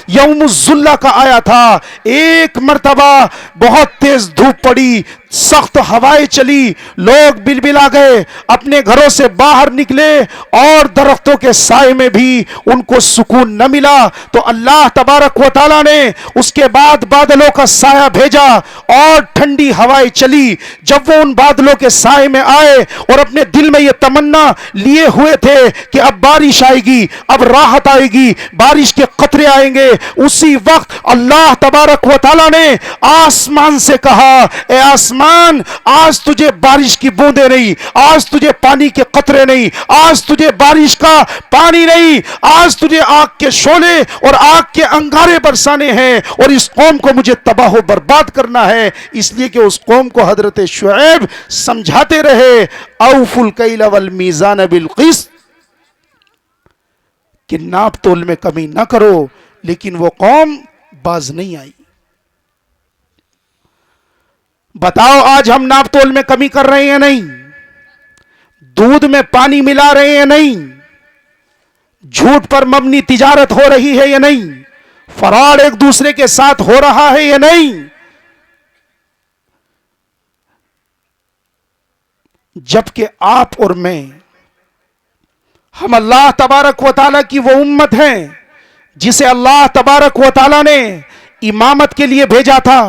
یوم الظلہ کا آیا تھا، ایک مرتبہ بہت تیز دھوپ پڑی، سخت ہوائیں چلی، لوگ بلبلا گئے، اپنے گھروں سے باہر نکلے اور درختوں کے سائے میں بھی ان کو سکون نہ ملا، تو اللہ تبارک و تعالیٰ نے اس کے بعد بادلوں کا سایہ بھیجا اور ٹھنڈی ہوائیں چلی۔ جب وہ ان بادلوں کے سائے میں آئے اور اپنے دل میں یہ تمنا لیے ہوئے تھے کہ اب بارش آئے گی، اب راحت آئے گی، بارش کے قطرے آئیں گے، اسی وقت اللہ تبارک و تعالیٰ نے آسمان سے کہا، اے آسمان، آج تجھے بارش کی بوندیں نہیں، آج تجھے پانی کے قطرے نہیں، آج تجھے بارش کا پانی نہیں، آج تجھے آگ کے شعلے اور آگ کے انگارے برسانے ہیں، اور اس قوم کو مجھے تباہ و برباد کرنا ہے۔ اس لیے کہ اس قوم کو حضرت شعیب سمجھاتے رہے، اوفوا الکیل والمیزان بالقسط، کہ ناپ تول میں کمی نہ کرو، لیکن وہ قوم باز نہیں آئی۔ بتاؤ آج ہم ناپ تول میں کمی کر رہے ہیں نہیں؟ دودھ میں پانی ملا رہے ہیں نہیں؟ جھوٹ پر مبنی تجارت ہو رہی ہے یا نہیں؟ فراڈ ایک دوسرے کے ساتھ ہو رہا ہے یا نہیں؟ جبکہ آپ اور میں، ہم اللہ تبارک و تعالیٰ کی وہ امت ہیں جسے اللہ تبارک و تعالیٰ نے امامت کے لیے بھیجا تھا،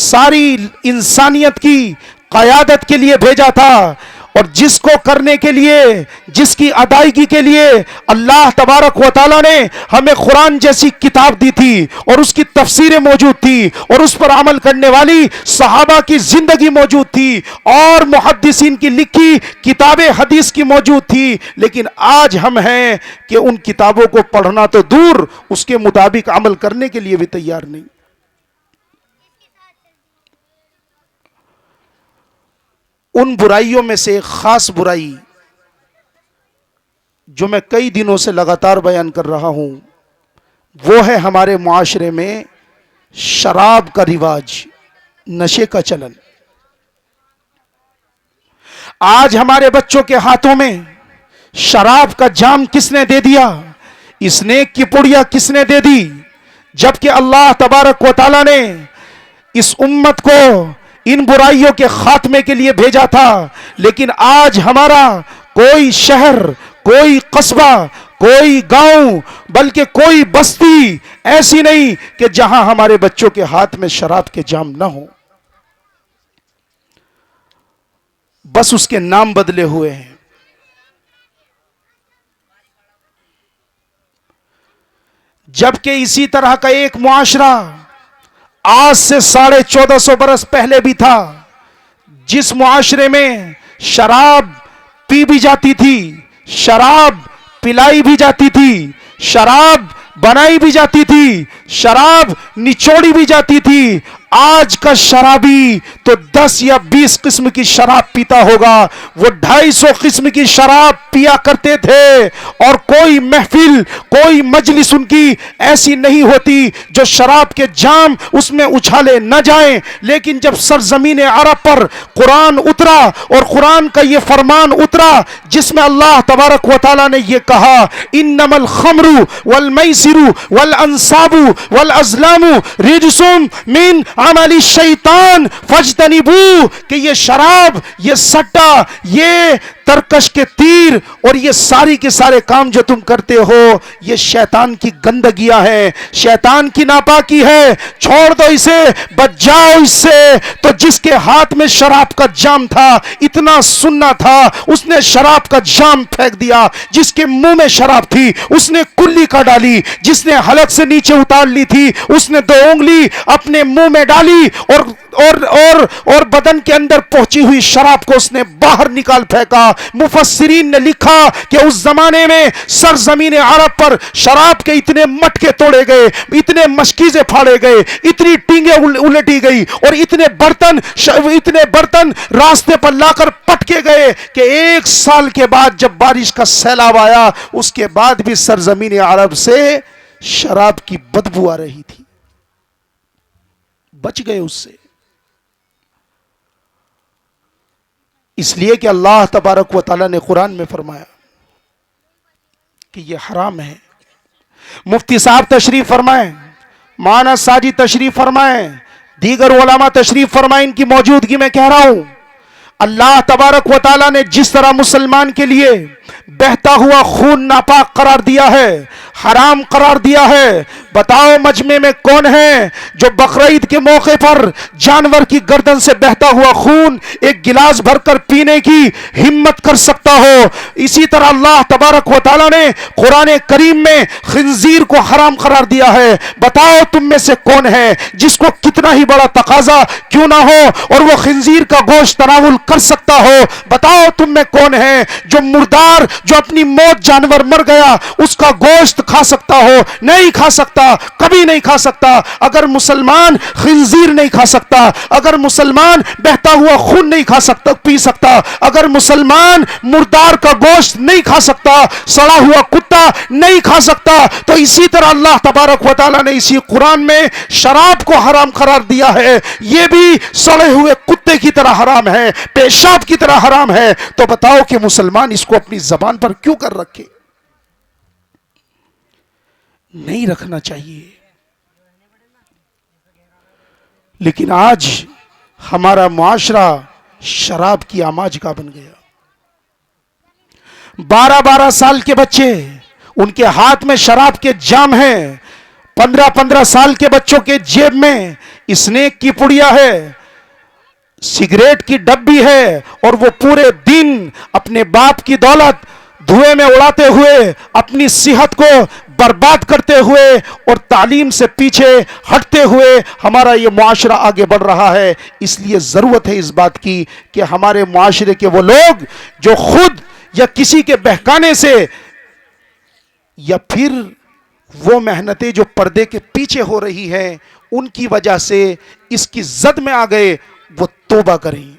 ساری انسانیت کی قیادت کے لیے بھیجا تھا، اور جس کو کرنے کے لیے، جس کی ادائیگی کے لیے اللہ تبارک و تعالیٰ نے ہمیں قرآن جیسی کتاب دی تھی، اور اس کی تفسیریں موجود تھی، اور اس پر عمل کرنے والی صحابہ کی زندگی موجود تھی، اور محدثین کی لکھی کتابیں حدیث کی موجود تھی، لیکن آج ہم ہیں کہ ان کتابوں کو پڑھنا تو دور، اس کے مطابق عمل کرنے کے لیے بھی تیار نہیں۔ ان برائیوں میں سے ایک خاص برائی جو میں کئی دنوں سے لگاتار بیان کر رہا ہوں، وہ ہے ہمارے معاشرے میں شراب کا رواج، نشے کا چلن۔ آج ہمارے بچوں کے ہاتھوں میں شراب کا جام کس نے دے دیا؟ اسنیک کی پڑیا کس نے دے دی؟ جبکہ اللہ تبارک و تعالیٰ نے اس امت کو ان برائیوں کے خاتمے کے لیے بھیجا تھا، لیکن آج ہمارا کوئی شہر، کوئی قصبہ، کوئی گاؤں، بلکہ کوئی بستی ایسی نہیں کہ جہاں ہمارے بچوں کے ہاتھ میں شراب کے جام نہ ہو، بس اس کے نام بدلے ہوئے ہیں۔ جبکہ اسی طرح کا ایک معاشرہ آج سے 1450 برس پہلے بھی تھا، جس معاشرے میں شراب پی بھی جاتی تھی، شراب پلائی بھی جاتی تھی، شراب بنائی بھی جاتی تھی، شراب نچوڑی بھی جاتی تھی۔ آج کا شرابی تو 10 یا 20 قسم کی شراب پیتا ہوگا، وہ 250 قسم کی شراب پیا کرتے تھے، اور کوئی محفل، کوئی مجلس ان کی ایسی نہیں ہوتی جو شراب کے جام اس میں اچھالے نہ جائیں۔ لیکن جب سرزمین عرب پر قرآن اترا، اور قرآن کا یہ فرمان اترا جس میں اللہ تبارک و تعالیٰ نے یہ کہا، انما الخمر والمیسر والانصاب والازلام رجس من عمل الشیطان فاجتنبوہ، کہ یہ شراب، یہ سٹا، یہ ترکش کے تیر اور یہ ساری کے سارے کام جو تم کرتے ہو، یہ شیطان کی گندگیاں ہیں، شیطان کی ناپاکی ہے، چھوڑ دو اسے، بچ جاؤ اس سے۔ تو جس کے ہاتھ میں شراب کا جام تھا، اتنا سننا تھا، اس نے شراب کا جام پھینک دیا۔ جس کے منہ میں شراب تھی اس نے کلی کا ڈالی، جس نے حلق سے نیچے اتار لی تھی اس نے 2 انگلی اپنے منہ میں ڈالی، اور بدن کے اندر پہنچی ہوئی شراب کو اس نے باہر نکال پھینکا۔ مفسرین نے لکھا کہ اس زمانے میں سرزمین عرب پر شراب کے اتنے مٹکے توڑے گئے، اتنے مشکیزیں پھاڑے گئے، اتنی ٹینگیں الٹی گئی، اور اتنے برتن راستے پر لا کر پٹکے گئے کہ 1 سال کے بعد جب بارش کا سیلاب آیا، اس کے بعد بھی سرزمین عرب سے شراب کی بدبو آ رہی تھی، بچ گئے اس سے۔ اس لیے کہ اللہ تبارک و تعالیٰ نے قرآن میں فرمایا کہ یہ حرام ہے۔ مفتی صاحب تشریف فرمائیں، مولانا ساجی تشریف فرمائیں، دیگر علماء تشریف فرمائیں، ان کی موجودگی میں کہہ رہا ہوں، اللہ تبارک و تعالیٰ نے جس طرح مسلمان کے لیے بہتا ہوا خون ناپاک قرار دیا ہے، حرام قرار دیا ہے، بتاؤ مجمع میں کون ہے جو بقرعید کے موقع پر جانور کی گردن سے بہتا ہوا خون ایک گلاس بھر کر پینے کی ہمت کر سکتا ہو؟ اسی طرح اللہ تبارک و تعالیٰ نے قرآن کریم میں خنزیر کو حرام قرار دیا ہے۔ بتاؤ تم میں سے کون ہے جس کو کتنا ہی بڑا تقاضا کیوں نہ ہو اور وہ خنزیر کا گوشت تناول کر سکتا ہو؟ بتاؤ تم میں کون ہے جو مردار، جو اپنی موت جانور مر گیا اس کا گوشت کھا سکتا ہو؟ نہیں کھا سکتا، کبھی نہیں کھا سکتا۔ اگر مسلمان خنزیر نہیں کھا سکتا، اگر مسلمان بہتا ہوا خون نہیں کھا سکتا، پی سکتا، اگر مسلمان مردار کا گوشت نہیں کھا سکتا، سڑا ہوا کتا نہیں کھا سکتا، تو اسی طرح اللہ تبارک و تعالیٰ نے اسی قرآن میں شراب کو حرام قرار دیا ہے، یہ بھی سڑے ہوئے کتے کی طرح حرام ہے، پیشاب کی طرح حرام ہے۔ تو بتاؤ کہ مسلمان اس کو اپنی زبان پر کیوں کر رکھے؟ نہیں رکھنا چاہیے۔ لیکن آج ہمارا معاشرہ شراب کی آماج کا بن گیا۔ 12 سال کے بچے، ان کے ہاتھ میں شراب کے جام ہیں، 15 سال کے بچوں کے جیب میں اسنیک کی پڑیا ہے، سگریٹ کی ڈبی ہے، اور وہ پورے دن اپنے باپ کی دولت دھوئے میں اڑاتے ہوئے، اپنی صحت کو برباد کرتے ہوئے اور تعلیم سے پیچھے ہٹتے ہوئے ہمارا یہ معاشرہ آگے بڑھ رہا ہے۔ اس لیے ضرورت ہے اس بات کی کہ ہمارے معاشرے کے وہ لوگ جو خود یا کسی کے بہکانے سے یا پھر وہ محنتیں جو پردے کے پیچھے ہو رہی ہیں ان کی وجہ سے اس کی زد میں آ گئے، وہ توبہ کریں،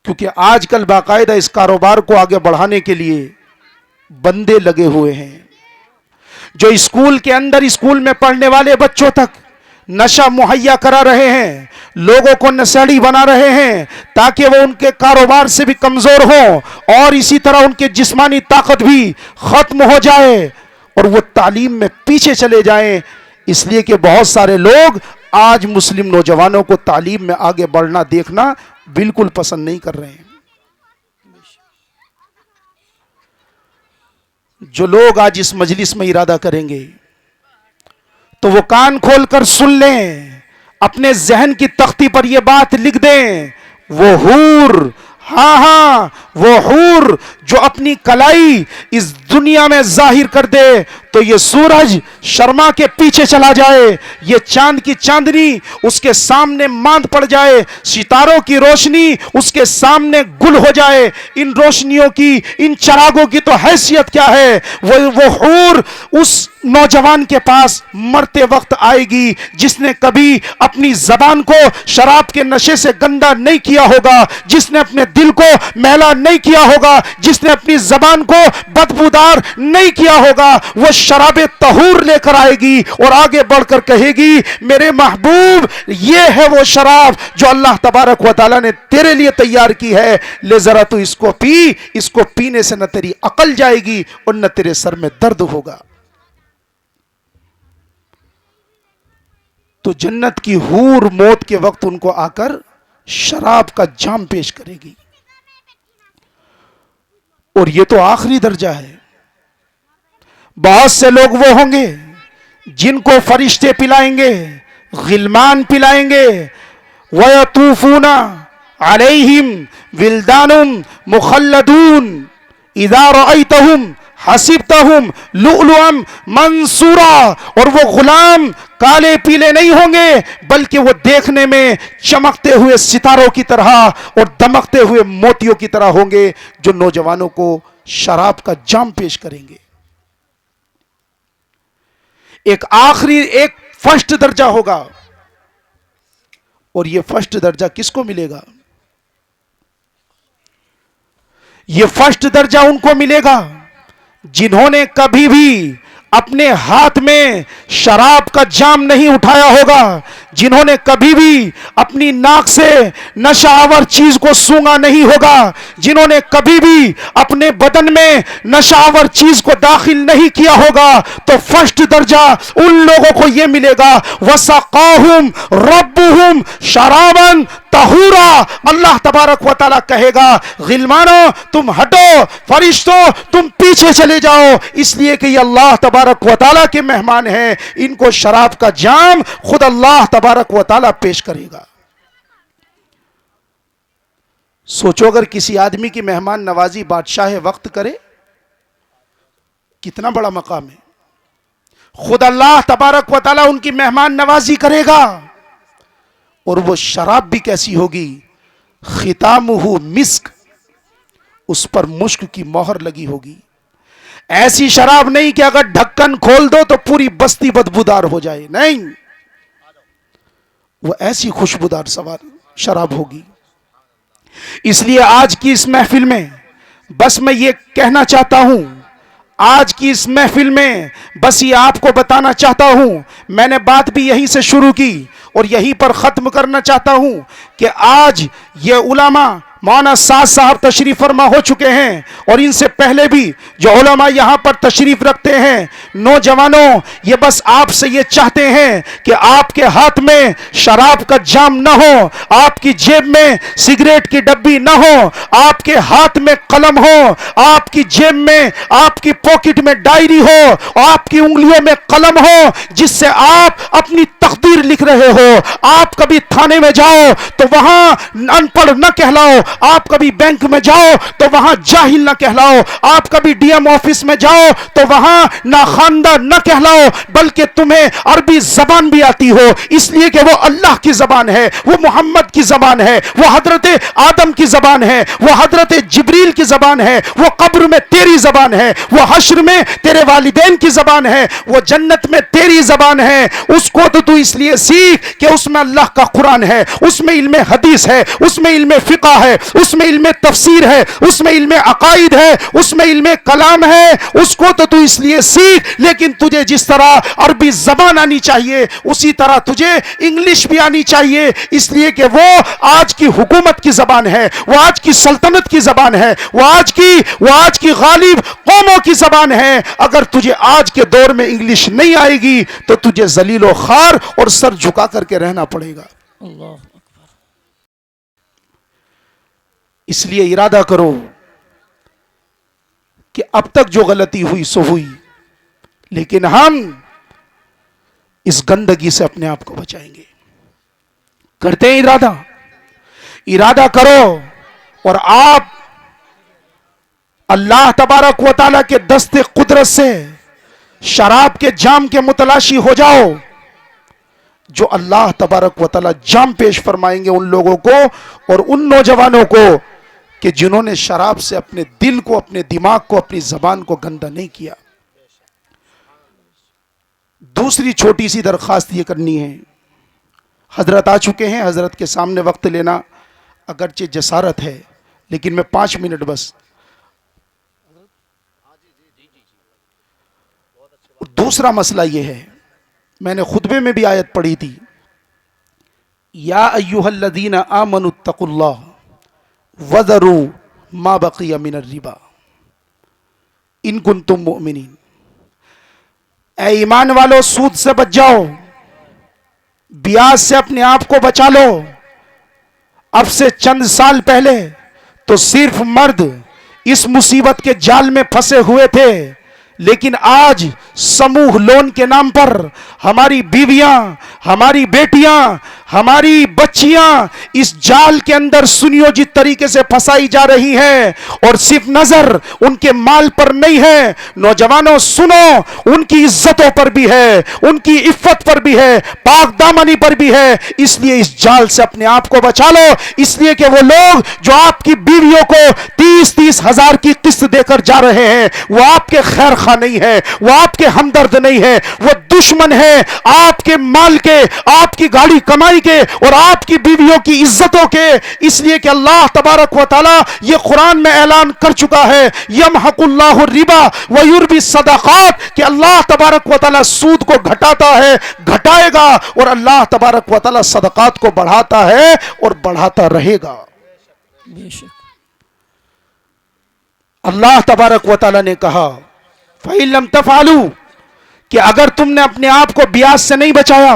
کیونکہ آج کل باقاعدہ اس کاروبار کو آگے بڑھانے کے لیے بندے لگے ہوئے ہیں جو اسکول کے اندر، اسکول میں پڑھنے والے بچوں تک نشہ مہیا کرا رہے ہیں، لوگوں کو نشیڑی بنا رہے ہیں تاکہ وہ ان کے کاروبار سے بھی کمزور ہوں اور اسی طرح ان کے جسمانی طاقت بھی ختم ہو جائے اور وہ تعلیم میں پیچھے چلے جائیں۔ اس لیے کہ بہت سارے لوگ آج مسلم نوجوانوں کو تعلیم میں آگے بڑھنا دیکھنا بالکل پسند نہیں کر رہے ہیں۔ جو لوگ آج اس مجلس میں ارادہ کریں گے تو وہ کان کھول کر سن لیں، اپنے ذہن کی تختی پر یہ بات لکھ دیں، وہ حور، ہاں وہ حور جو اپنی کلائی اس دنیا میں ظاہر کر دے تو یہ سورج شرما کے پیچھے چلا جائے، یہ چاند کی چاندنی اس کے سامنے ماند پڑ جائے، ستاروں کی روشنی اس کے سامنے گل ہو جائے۔ ان روشنیوں کی، ان چراغوں کی تو حیثیت کیا ہے؟ وہ حور اس نوجوان کے پاس مرتے وقت آئے گی جس نے کبھی اپنی زبان کو شراب کے نشے سے گندا نہیں کیا ہوگا، جس نے اپنے دل کو میلا نہیں کیا ہوگا، جس نے اپنی زبان کو بدبودار نہیں کیا ہوگا، وہ شراب طہور لے کر آئے گی اور آگے بڑھ کر کہے گی میرے محبوب یہ ہے وہ شراب جو اللہ تبارک و تعالیٰ نے تیرے لیے تیار کی ہے، لے ذرا تو اس کو پی، اس کو پینے سے نہ تیری عقل جائے گی اور نہ تیرے سر میں درد ہوگا۔ تو جنت کی حور موت کے وقت ان کو آ کر شراب کا جام پیش کرے گی، اور یہ تو آخری درجہ ہے۔ بہت سے لوگ وہ ہوں گے جن کو فرشتے پلائیں گے، غلمان پلائیں گے، وَيَطُوفُونَ عَلَيْهِمْ وِلْدَانٌ مُخَلَّدُونَ اِذَا رَأَيْتَهُمْ حَسِبْتَهُمْ لُؤْلُؤًا مَنْثُورًا، اور وہ غلام کالے پیلے نہیں ہوں گے بلکہ وہ دیکھنے میں چمکتے ہوئے ستاروں کی طرح اور دمکتے ہوئے موتیوں کی طرح ہوں گے جو نوجوانوں کو شراب کا جام پیش کریں گے۔ ایک آخری، ایک فرسٹ درجہ ہوگا، اور یہ فرسٹ درجہ کس کو ملے گا؟ یہ فرسٹ درجہ ان کو ملے گا جنہوں نے کبھی بھی اپنے ہاتھ میں شراب کا جام نہیں اٹھایا ہوگا، جنہوں نے کبھی بھی اپنی ناک سے نشہ آور چیز کو سونگا نہیں ہوگا، جنہوں نے کبھی بھی اپنے بدن میں نشہ آور چیز کو داخل نہیں کیا ہوگا، تو فرسٹ درجہ ان لوگوں کو یہ ملے گا، وَسَقَاهُمْ رَبُّهُمْ شَرَابًا طَهُورًا۔ اللہ تبارک و تعالیٰ کہے گا غلمانو تم ہٹو، فرشتوں تم پیچھے چلے جاؤ، اس لیے کہ یہ اللہ تبارک و تعالیٰ کے مہمان ہیں، ان کو شراب کا جام خود اللہ تبارک و تعالیٰ پیش کرے گا۔ سوچو اگر کسی آدمی کی مہمان نوازی بادشاہ وقت کرے، کتنا بڑا مقام ہے، خود اللہ تبارک و تعالیٰ ان کی مہمان نوازی کرے گا، اور وہ شراب بھی کیسی ہوگی، ختامہ مسک، اس پر مشک کی مہر لگی ہوگی۔ ایسی شراب نہیں کہ اگر ڈھکن کھول دو تو پوری بستی بدبودار ہو جائے، نہیں، وہ ایسی خوشبودار شراب ہوگی۔ اس لیے آج کی اس محفل میں بس میں یہ کہنا چاہتا ہوں، آج کی اس محفل میں بس یہ آپ کو بتانا چاہتا ہوں، میں نے بات بھی یہیں سے شروع کی اور یہیں پر ختم کرنا چاہتا ہوں کہ آج یہ علماء مولانا سعد صاحب تشریف فرما ہو چکے ہیں، اور ان سے پہلے بھی جو علماء یہاں پر تشریف رکھتے ہیں، نوجوانوں یہ بس آپ سے یہ چاہتے ہیں کہ آپ کے ہاتھ میں شراب کا جام نہ ہو، آپ کی جیب میں سگریٹ کی ڈبی نہ ہو، آپ کے ہاتھ میں قلم ہو، آپ کی جیب میں آپ کی پاکٹ میں ڈائری ہو، آپ کی انگلیوں میں قلم ہو جس سے آپ اپنی تقدیر لکھ رہے ہو۔ آپ کبھی تھانے میں جاؤ تو وہاں ان پڑھ نہ کہلاؤ، آپ کبھی بینک میں جاؤ تو وہاں جاہل نہ کہلاؤ، آپ کبھی ڈی ایم آفس میں جاؤ تو وہاں ناخواندہ نہ کہلاؤ، بلکہ تمہیں عربی زبان بھی آتی ہو، اس لیے کہ وہ اللہ کی زبان ہے، وہ محمد کی زبان ہے، وہ حضرت آدم کی زبان ہے، وہ حضرت جبریل کی زبان ہے، وہ قبر میں تیری زبان ہے، وہ حشر میں تیرے والدین کی زبان ہے، وہ جنت میں تیری زبان ہے۔ اس کو تو اس لیے سیکھ کہ اس میں اللہ کا قرآن ہے، اس میں علم حدیث ہے، اس میں علم فقہ ہے، اس میں علم تفسیر ہے، اس میں علم عقائد ہے، اس میں علم کلام ہے، اس کو تو اس لیے سیکھ۔ لیکن تجھے جس طرح عربی زبان آنی چاہیے اسی طرح تجھے انگلش بھی آنی چاہیے، اس لیے کہ وہ آج کی حکومت کی زبان ہے، وہ آج کی سلطنت کی زبان ہے، وہ آج کی غالب قوموں کی زبان ہے۔ اگر تجھے آج کے دور میں انگلش نہیں آئے گی تو تجھے ذلیل و خوار اور سر جھکا کر کے رہنا پڑے گا۔ اللہ اس لیے ارادہ کرو کہ اب تک جو غلطی ہوئی سو ہوئی، لیکن ہم اس گندگی سے اپنے آپ کو بچائیں گے۔ کرتے ہیں ارادہ کرو، اور آپ اللہ تبارک و تعالیٰ کے دست قدرت سے شراب کے جام کے متلاشی ہو جاؤ، جو اللہ تبارک و تعالیٰ جام پیش فرمائیں گے ان لوگوں کو اور ان نوجوانوں کو کہ جنہوں نے شراب سے اپنے دل کو، اپنے دماغ کو، اپنی زبان کو گندا نہیں کیا۔ دوسری چھوٹی سی درخواست یہ کرنی ہے، حضرت آ چکے ہیں، حضرت کے سامنے وقت لینا اگرچہ جسارت ہے، لیکن میں 5 منٹ بس۔ دوسرا مسئلہ یہ ہے، میں نے خطبے میں بھی آیت پڑھی تھی، یا ایھا الذین آمنوا اتقوا اللہ وذروا ما بقی من الربا ان کنتم مؤمنین۔ اے ایمان والو، سود سے بچ جاؤ، بیاج سے اپنے آپ کو بچا لو۔ اب سے چند سال پہلے تو صرف مرد اس مصیبت کے جال میں پھنسے ہوئے تھے، لیکن آج سموہ لون کے نام پر ہماری بیویاں، ہماری بیٹیاں، ہماری بچیاں اس جال کے اندر سنیوجت طریقے سے پھنسائی جا رہی ہیں، اور صرف نظر ان کے مال پر نہیں ہے، نوجوانوں سنو، ان کی عزتوں پر بھی ہے، ان کی عفت پر بھی ہے، پاک دامنی پر بھی ہے۔ اس لیے اس جال سے اپنے آپ کو بچا لو، اس لیے کہ وہ لوگ جو آپ کی بیویوں کو 30 ہزار کی قسط دے کر جا رہے ہیں وہ آپ کے خیر خواہ نہیں ہے، وہ آپ کے ہمدرد نہیں ہے، وہ دشمن ہیں آپ کے مال کے، آپ کی گاڑی کمائی کے اور آپ کی بیویوں کی عزتوں کے، اس لیے کہ اللہ تبارک و تعالی یہ قرآن میں اعلان کر چکا ہے یمحق اللہ الربا ویربی الصدقات، کہ اللہ تبارک و تعالی سود کو گھٹاتا ہے، گھٹائے گا، اور اللہ تبارک و تعالی صدقات کو بڑھاتا ہے اور بڑھاتا رہے گا۔ بے شک اللہ تبارک و تعالی نے کہا فَإِن لَمْ تَفْعَلُوا، کہ اگر تم نے اپنے آپ کو بیاج سے نہیں بچایا،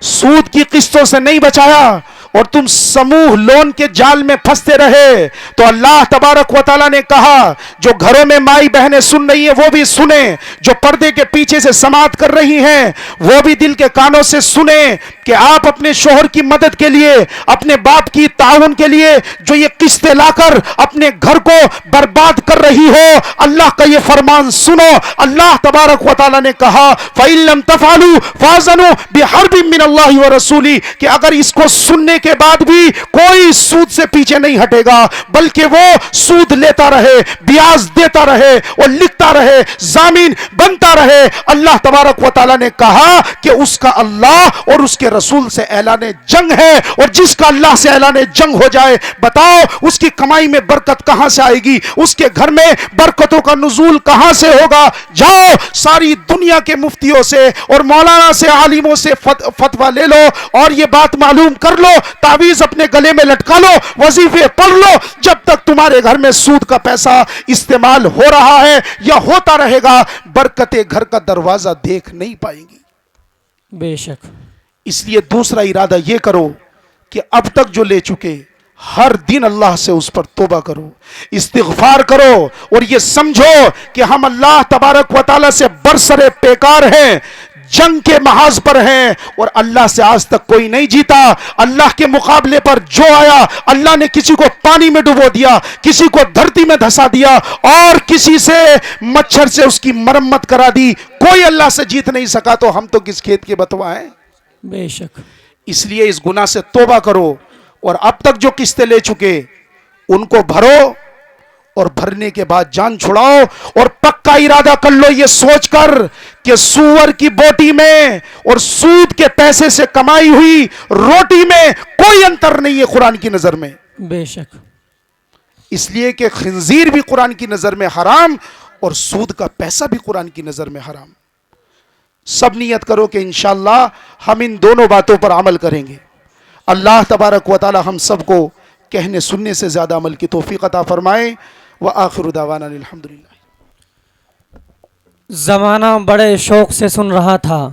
سود کی قسطوں سے نہیں بچایا، اور تم سموہ لون کے جال میں پھنستے رہے، تو اللہ تبارک و تعالیٰ نے کہا جو گھروں میں مائی بہنیں سن رہی ہیں وہ بھی سنیں، جو پردے کے پیچھے سے سماعت کر رہی ہیں وہ بھی دل کے کانوں سے سنیں کہ آپ اپنے شوہر کی مدد کے لیے، اپنے باپ کی تعاون کے لیے جو یہ قسطیں لا کر اپنے گھر کو برباد کر رہی ہو، اللہ کا یہ فرمان سنو۔ اللہ تبارک و تعالیٰ نے کہا فَإِن لَمْ تَفْعَلُوا فَأَذَنُوا بِحَرْبٍ مِّنَ اللَّهِ وَرَسُولِهِ، کہ اگر اس کو سننے کے بعد بھی کوئی سود سے پیچھے نہیں ہٹے گا، بلکہ وہ سود لیتا رہے، بیاج دیتا رہے اور لکھتا رہے، ضامین بنتا رہے، اللہ تبارک و تعالیٰ نے کہا کہ اس کا اللہ اور اس کے رسول سے اعلان جنگ ہے، اور جس کا اللہ سے اعلان جنگ ہو جائے، بتاؤ اس کی کمائی میں برکت کہاں سے آئے گی؟ اس کے گھر میں برکتوں کا نزول کہاں سے ہوگا؟ جاؤ ساری دنیا کے مفتیوں سے اور مولانا سے، عالموں سے فتویٰ لے لو اور یہ بات معلوم کر لو، تعویذ اپنے گلے میں لٹکا لو، وظیفے پڑھ لو، جب تک تمہارے گھر میں سود کا پیسہ استعمال ہو رہا ہے یا ہوتا رہے گا، برکتیں گھر کا دروازہ دیکھ نہیں پائیں گی۔ بے شک اس لیے دوسرا ارادہ یہ کرو کہ اب تک جو لے چکے ہر دن اللہ سے اس پر توبہ کرو، استغفار کرو، اور یہ سمجھو کہ ہم اللہ تبارک و تعالیٰ سے برسرے پیکار ہیں، جنگ کے محاذ پر ہیں، اور اللہ سے آج تک کوئی نہیں جیتا۔ اللہ کے مقابلے پر جو آیا، اللہ نے کسی کو پانی میں ڈبو دیا، کسی کو دھرتی میں دھسا دیا، اور کسی سے مچھر سے اس کی مرمت کرا دی، کوئی اللہ سے جیت نہیں سکا، تو ہم تو کس کھیت کے بتوا ہیں؟ بے شک اس لیے اس گناہ سے توبہ کرو، اور اب تک جو قسطیں لے چکے ان کو بھرو، اور بھرنے کے بعد جان چھڑاؤ، اور پکا ارادہ کر لو یہ سوچ کر کہ سور کی بوٹی میں اور سود کے پیسے سے کمائی ہوئی روٹی میں کوئی انتر نہیں ہے قرآن کی نظر میں۔ بے شک اس لیے کہ خنزیر بھی قرآن کی نظر میں حرام، اور سود کا پیسہ بھی قرآن کی نظر میں حرام۔ سب نیت کرو کہ انشاءاللہ ہم ان دونوں باتوں پر عمل کریں گے۔ اللہ تبارک و تعالی ہم سب کو کہنے سننے سے زیادہ عمل کی توفیق عطا فرمائے۔ وآخر دعوانا الحمدللہ۔ زمانہ بڑے شوق سے سن رہا تھا،